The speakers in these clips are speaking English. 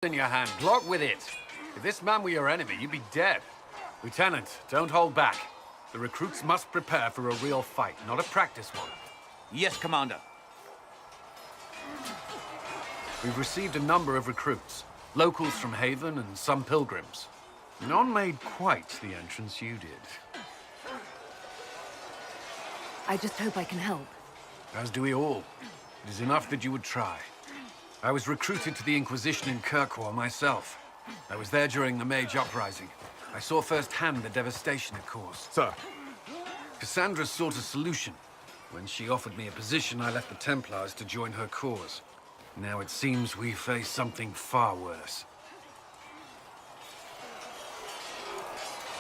In your hand. Lock with it. If this man were your enemy, you'd be dead. Lieutenant, don't hold back. The recruits must prepare for a real fight, not a practice one. Yes, Commander. We've received a number of recruits. Locals from Haven and some pilgrims. None made quite the entrance you did. I just hope I can help. As do we all. It is enough that you would try. I was recruited to the Inquisition in Kirkwall myself. I was there during the Mage Uprising. I saw firsthand the devastation it caused. Sir. Cassandra sought a solution. When she offered me a position, I left the Templars to join her cause. Now it seems we face something far worse.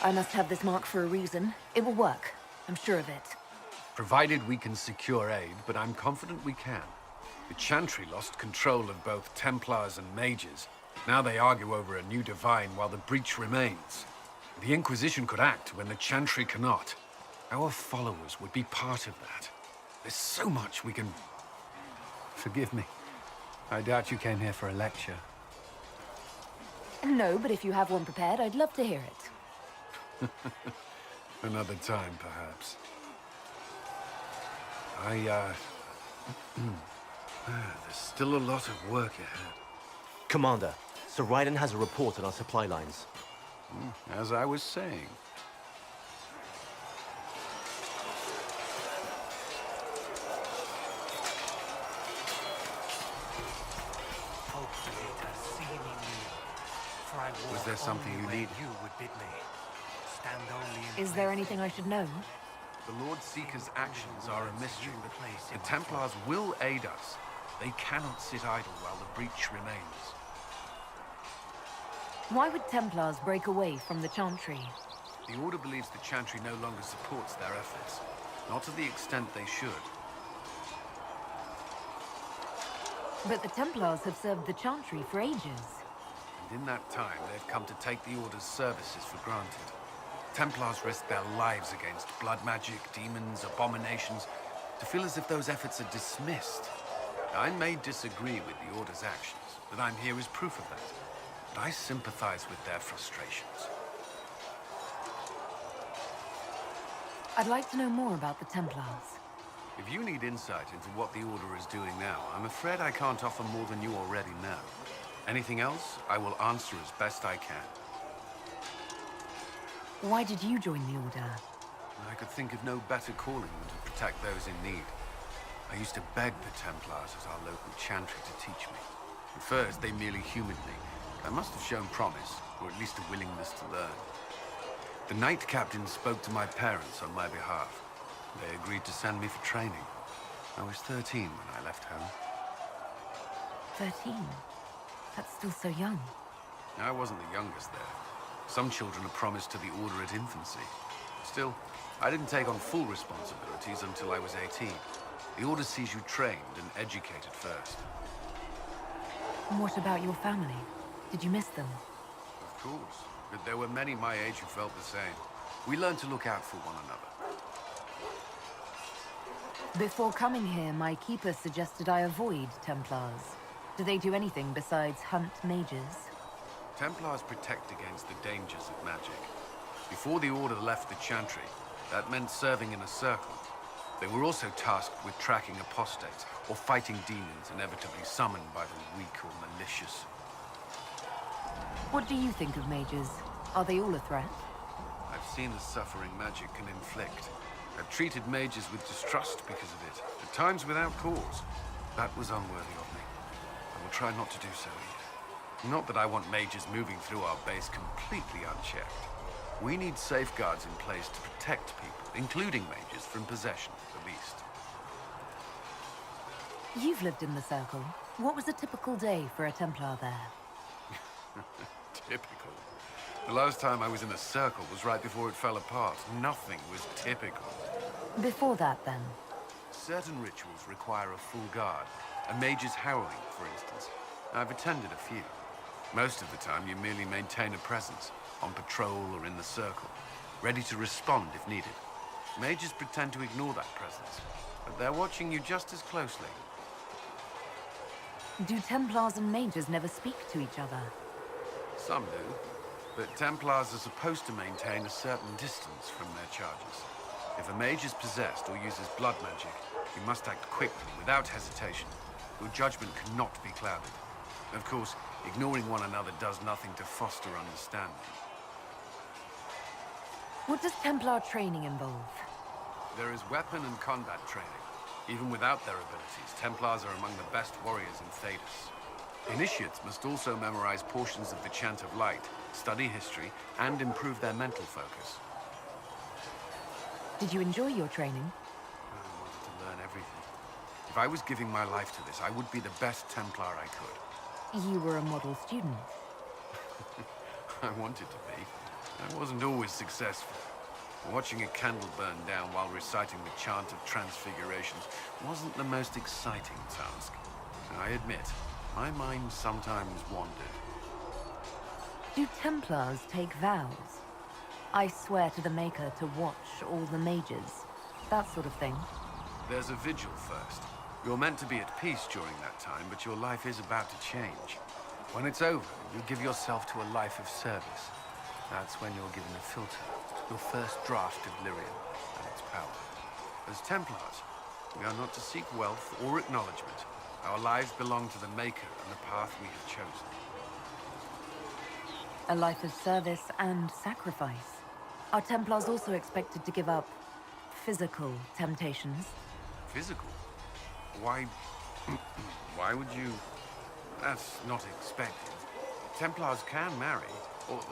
I must have this mark for a reason. It will work. I'm sure of it. Provided we can secure aid, but I'm confident we can. The Chantry lost control of both Templars and Mages. Now they argue over a new divine while the breach remains. The Inquisition could act when the Chantry cannot. Our followers would be part of that. There's so much we can... Forgive me. I doubt you came here for a lecture. No, but if you have one prepared, I'd love to hear it. Another time, perhaps. There's still a lot of work ahead. Commander, Sir Raiden has a report on our supply lines. As I was saying. Was there something you needed? Is there anything I should know? The Lord Seeker's actions are a mystery. The Templars will aid us. They cannot sit idle while the breach remains. Why would Templars break away from the Chantry? The Order believes the Chantry no longer supports their efforts. Not to the extent they should. But the Templars have served the Chantry for ages. And in that time, they've come to take the Order's services for granted. Templars risk their lives against blood magic, demons, abominations, to feel as if those efforts are dismissed. I may disagree with the Order's actions, but I'm here as proof of that. But I sympathize with their frustrations. I'd like to know more about the Templars. If you need insight into what the Order is doing now, I'm afraid I can't offer more than you already know. Anything else, I will answer as best I can. Why did you join the Order? I could think of no better calling than to protect those in need. I used to beg the Templars as our local Chantry to teach me. At first, they merely humored me. I must have shown promise, or at least a willingness to learn. The Knight Captain spoke to my parents on my behalf. They agreed to send me for training. I was 13 when I left home. 13? That's still so young. I wasn't the youngest there. Some children are promised to the Order at infancy. Still, I didn't take on full responsibilities until I was 18. The Order sees you trained and educated first. And what about your family? Did you miss them? Of course. But there were many my age who felt the same. We learned to look out for one another. Before coming here, my keeper suggested I avoid Templars. Do they do anything besides hunt mages? Templars protect against the dangers of magic. Before the Order left the Chantry, that meant serving in a circle. They were also tasked with tracking apostates, or fighting demons inevitably summoned by the weak or malicious. What do you think of mages? Are they all a threat? I've seen the suffering magic can inflict. I've treated mages with distrust because of it, at times without cause. That was unworthy of me. I will try not to do so either. Not that I want mages moving through our base completely unchecked. We need safeguards in place to protect people, including mages, from possession, at least. You've lived in the Circle. What was a typical day for a Templar there? Typical? The last time I was in a circle was right before it fell apart. Nothing was typical. Before that, then? Certain rituals require a full guard. A mage's harrowing, for instance. I've attended a few. Most of the time, you merely maintain a presence, on patrol or in the circle, ready to respond if needed. Mages pretend to ignore that presence, but they're watching you just as closely. Do Templars and mages never speak to each other? Some do, but Templars are supposed to maintain a certain distance from their charges. If a mage is possessed or uses blood magic, you must act quickly, without hesitation. Your judgment cannot be clouded. Of course, ignoring one another does nothing to foster understanding. What does Templar training involve? There is weapon and combat training. Even without their abilities, Templars are among the best warriors in Thedas. Initiates must also memorize portions of the Chant of Light, study history, and improve their mental focus. Did you enjoy your training? I wanted to learn everything. If I was giving my life to this, I would be the best Templar I could. You were a model student. I wanted to be. I wasn't always successful. Watching a candle burn down while reciting the Chant of Transfigurations wasn't the most exciting task. I admit, my mind sometimes wandered. Do Templars take vows? I swear to the Maker to watch all the mages. That sort of thing. There's a vigil first. You're meant to be at peace during that time, but your life is about to change. When it's over, you give yourself to a life of service. That's when you're given a filter, your first draft of lyrium and its power. As Templars, we are not to seek wealth or acknowledgement. Our lives belong to the Maker and the path we have chosen. A life of service and sacrifice. Are Templars also expected to give up physical temptations? Physical? Why... why would you... That's not expected. Templars can marry,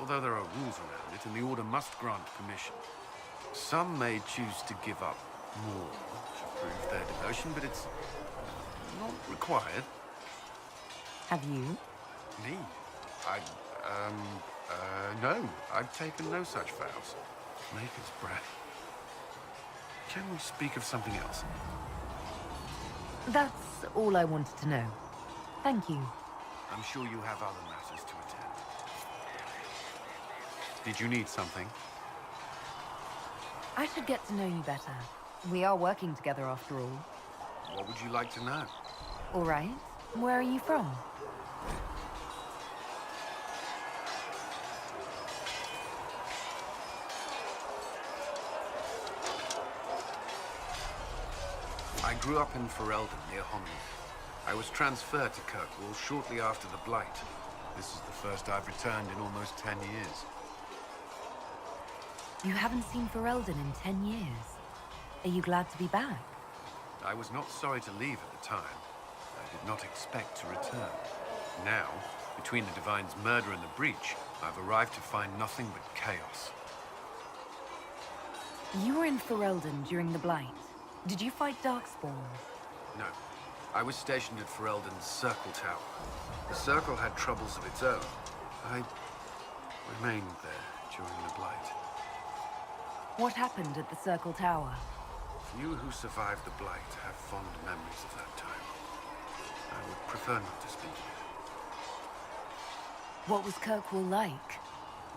although there are rules around it, and the Order must grant permission. Some may choose to give up more to prove their devotion, but it's not required. Have you? Me? No. I've taken no such vows. Maker's breath. Can we speak of something else? That's all I wanted to know. Thank you. I'm sure you have other matters to attend. Did you need something? I should get to know you better. We are working together after all. What would you like to know? All right. Where are you from? I grew up in Ferelden, near Honley. I was transferred to Kirkwall shortly after the Blight. This is the first I've returned in almost 10 years. You haven't seen Ferelden in 10 years. Are you glad to be back? I was not sorry to leave at the time. I did not expect to return. Now, between the Divine's murder and the breach, I've arrived to find nothing but chaos. You were in Ferelden during the Blight. Did you fight Darkspawn? No. I was stationed at Ferelden's Circle Tower. The Circle had troubles of its own. I remained there during the Blight. What happened at the Circle Tower? Few who survived the Blight have fond memories of that time. I would prefer not to speak of it. What was Kirkwall like?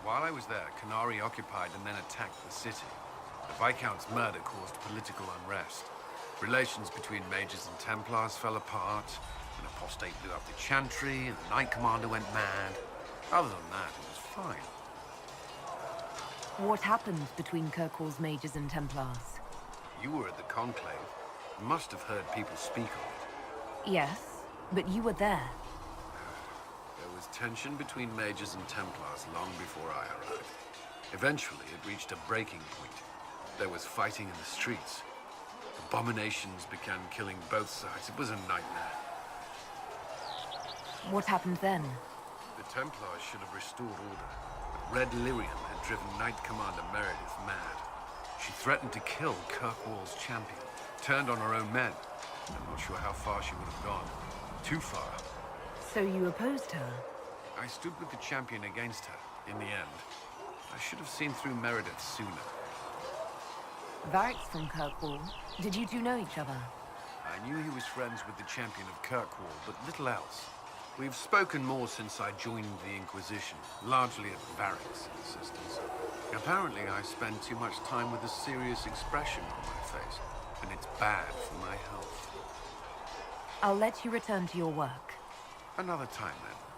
While I was there, Canary occupied and then attacked the city. The Viscount's murder caused political unrest. Relations between mages and Templars fell apart. An apostate blew up the Chantry, and the Knight Commander went mad. Other than that, it was fine. What happened between Kirkwall's mages and Templars? You were at the Conclave. You must have heard people speak of it. Yes, but you were there. There was tension between mages and Templars long before I arrived. Eventually, it reached a breaking point. There was fighting in the streets. Abominations began killing both sides. It was a nightmare. What happened then? The Templars should have restored order, but Red Lyrium had driven Knight Commander Meredith mad. She threatened to kill Kirkwall's champion, turned on her own men. I'm not sure how far she would have gone. Too far. So you opposed her? I stood with the champion against her, in the end. I should have seen through Meredith sooner. Varric's from Kirkwall. Did you two know each other? I knew he was friends with the champion of Kirkwall, but little else. We've spoken more since I joined the Inquisition, largely at Varric's insistence. Apparently, I spend too much time with a serious expression on my face, and it's bad for my health. I'll let you return to your work. Another time, then.